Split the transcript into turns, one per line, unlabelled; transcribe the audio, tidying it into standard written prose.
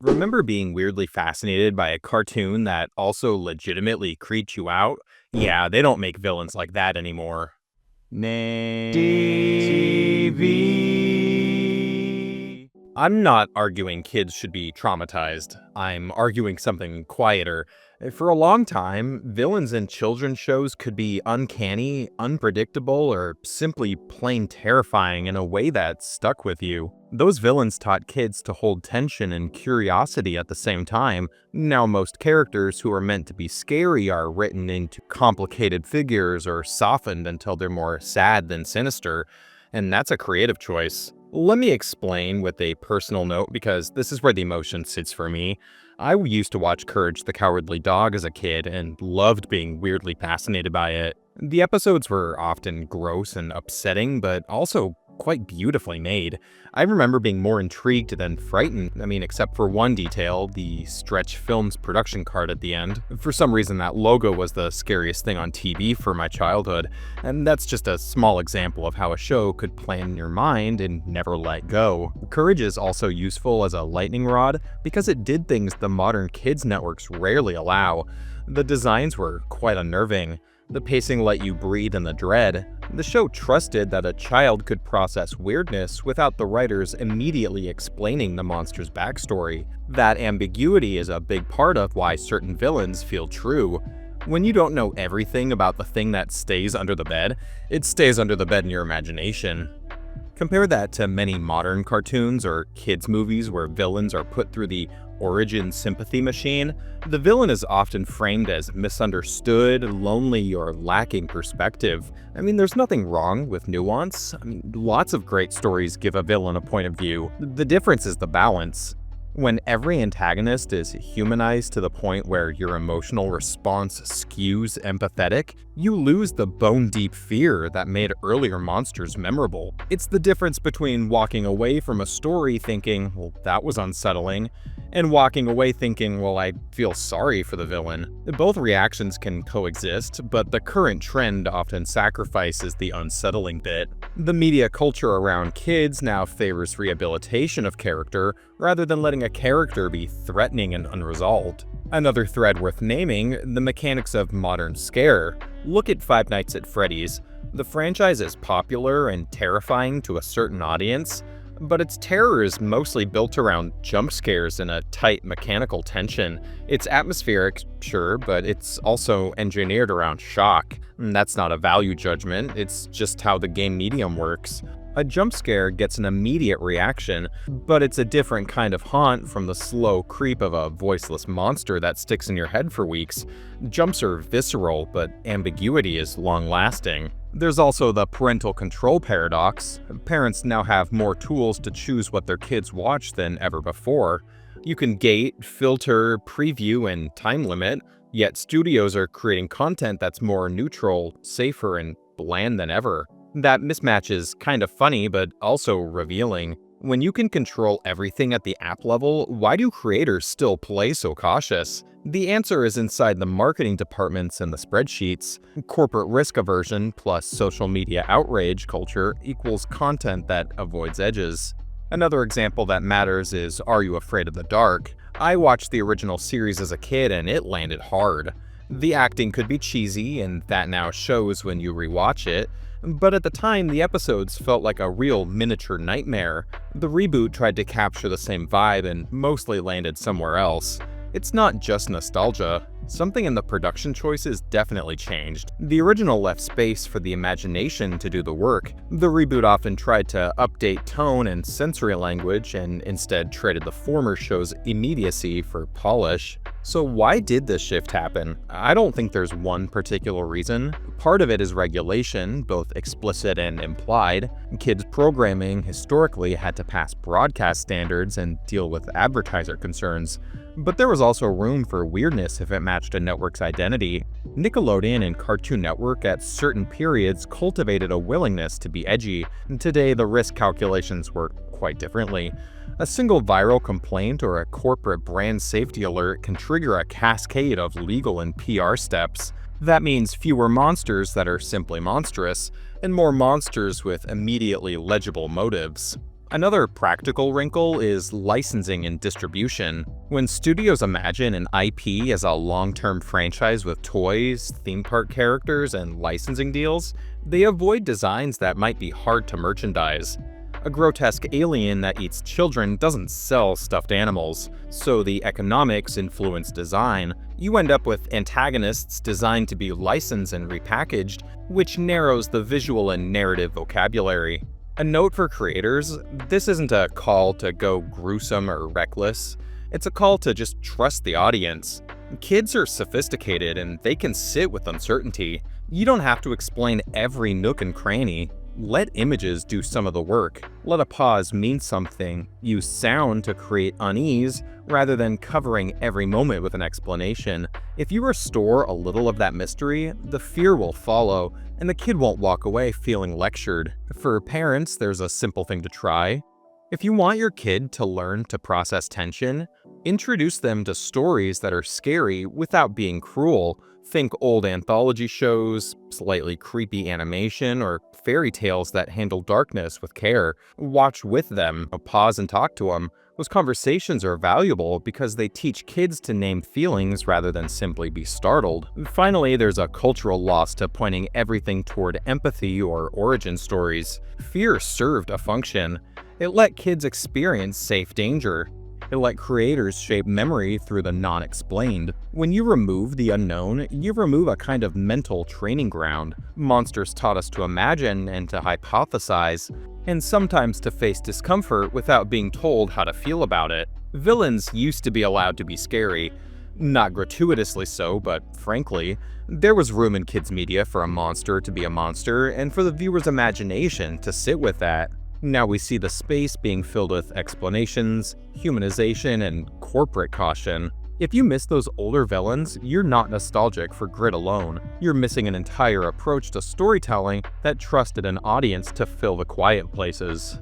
Remember being weirdly fascinated by a cartoon that also legitimately creeped you out? Yeah, they don't make villains like that anymore.
TV.
I'm not arguing kids should be traumatized. I'm arguing something quieter. For a long time, villains in children's shows could be uncanny, unpredictable, or simply plain terrifying in a way that stuck with you. Those villains taught kids to hold tension and curiosity at the same time. Now, most characters who are meant to be scary are written into complicated figures or softened until they're more sad than sinister, and that's a creative choice. Let me explain with a personal note because this is where the emotion sits for me. I used to watch Courage the Cowardly Dog as a kid and loved being weirdly fascinated by it. The episodes were often gross and upsetting, but also quite beautifully made. I remember being more intrigued than frightened, except for one detail, the Stretch Films production card at the end. For some reason, that logo was the scariest thing on TV for my childhood, and that's just a small example of how a show could play in your mind and never let go. Courage is also useful as a lightning rod because it did things the modern kids networks rarely allow. The designs were quite unnerving. The pacing let you breathe in the dread. The show trusted that a child could process weirdness without the writers immediately explaining the monster's backstory. That ambiguity is a big part of why certain villains feel true. When you don't know everything about the thing that stays under the bed, it stays under the bed in your imagination. Compare that to many modern cartoons or kids' movies where villains are put through the origin sympathy machine. The villain is often framed as misunderstood, lonely, or lacking perspective. There's nothing wrong with nuance. Lots of great stories give a villain a point of view. The difference is the balance. When every antagonist is humanized to the point where your emotional response skews empathetic, you lose the bone-deep fear that made earlier monsters memorable. It's the difference between walking away from a story thinking, well, that was unsettling, and walking away thinking, well, I feel sorry for the villain. Both reactions can coexist, but the current trend often sacrifices the unsettling bit. The media culture around kids now favors rehabilitation of character rather than letting a character be threatening and unresolved. Another thread worth naming, the mechanics of modern scare. Look at Five Nights at Freddy's. The franchise is popular and terrifying to a certain audience, but its terror is mostly built around jump scares and a tight mechanical tension. It's atmospheric, sure, but it's also engineered around shock. That's not a value judgment, it's just how the game medium works. A jump scare gets an immediate reaction, but it's a different kind of haunt from the slow creep of a voiceless monster that sticks in your head for weeks. Jumps are visceral, but ambiguity is long-lasting. There's also the parental control paradox. Parents now have more tools to choose what their kids watch than ever before. You can gate, filter, preview, and time limit, yet studios are creating content that's more neutral, safer, and bland than ever. That mismatch is kind of funny, but also revealing. When you can control everything at the app level, why do creators still play so cautious? The answer is inside the marketing departments and the spreadsheets. Corporate risk aversion plus social media outrage culture equals content that avoids edges. Another example that matters is Are You Afraid of the Dark? I watched the original series as a kid and it landed hard. The acting could be cheesy, and that now shows when you rewatch it, but at the time the episodes felt like a real miniature nightmare. The reboot tried to capture the same vibe and mostly landed somewhere else. It's not just nostalgia. Something in the production choices definitely changed. The original left space for the imagination to do the work. The reboot often tried to update tone and sensory language and instead traded the former show's immediacy for polish. So why did this shift happen? I don't think there's one particular reason. Part of it is regulation, both explicit and implied. Kids programming historically had to pass broadcast standards and deal with advertiser concerns. But there was also room for weirdness if it matched a network's identity. Nickelodeon and Cartoon Network at certain periods cultivated a willingness to be edgy. Today, the risk calculations work quite differently. A single viral complaint or a corporate brand safety alert can trigger a cascade of legal and PR steps. That means fewer monsters that are simply monstrous, and more monsters with immediately legible motives. Another practical wrinkle is licensing and distribution. When studios imagine an IP as a long-term franchise with toys, theme park characters, and licensing deals, they avoid designs that might be hard to merchandise. A grotesque alien that eats children doesn't sell stuffed animals, so the economics influence design. You end up with antagonists designed to be licensed and repackaged, which narrows the visual and narrative vocabulary. A note for creators, this isn't a call to go gruesome or reckless. It's a call to just trust the audience. Kids are sophisticated and they can sit with uncertainty. You don't have to explain every nook and cranny. Let images do some of the work. Let a pause mean something. Use sound to create unease rather than covering every moment with an explanation. If you restore a little of that mystery, the fear will follow, and the kid won't walk away feeling lectured. For parents, there's a simple thing to try. If you want your kid to learn to process tension, introduce them to stories that are scary without being cruel. Think old anthology shows, slightly creepy animation, or fairy tales that handle darkness with care. Watch with them, pause and talk to them. Those conversations are valuable because they teach kids to name feelings rather than simply be startled. Finally, there's a cultural loss to pointing everything toward empathy or origin stories. Fear served a function. It let kids experience safe danger. It let creators shape memory through the non-explained. When you remove the unknown, you remove a kind of mental training ground. Monsters taught us to imagine and to hypothesize, and sometimes to face discomfort without being told how to feel about it. Villains used to be allowed to be scary. Not gratuitously so, but frankly, there was room in kids' media for a monster to be a monster and for the viewer's imagination to sit with that. Now we see the space being filled with explanations, humanization, and corporate caution. If you miss those older villains, you're not nostalgic for grit alone. You're missing an entire approach to storytelling that trusted an audience to fill the quiet places.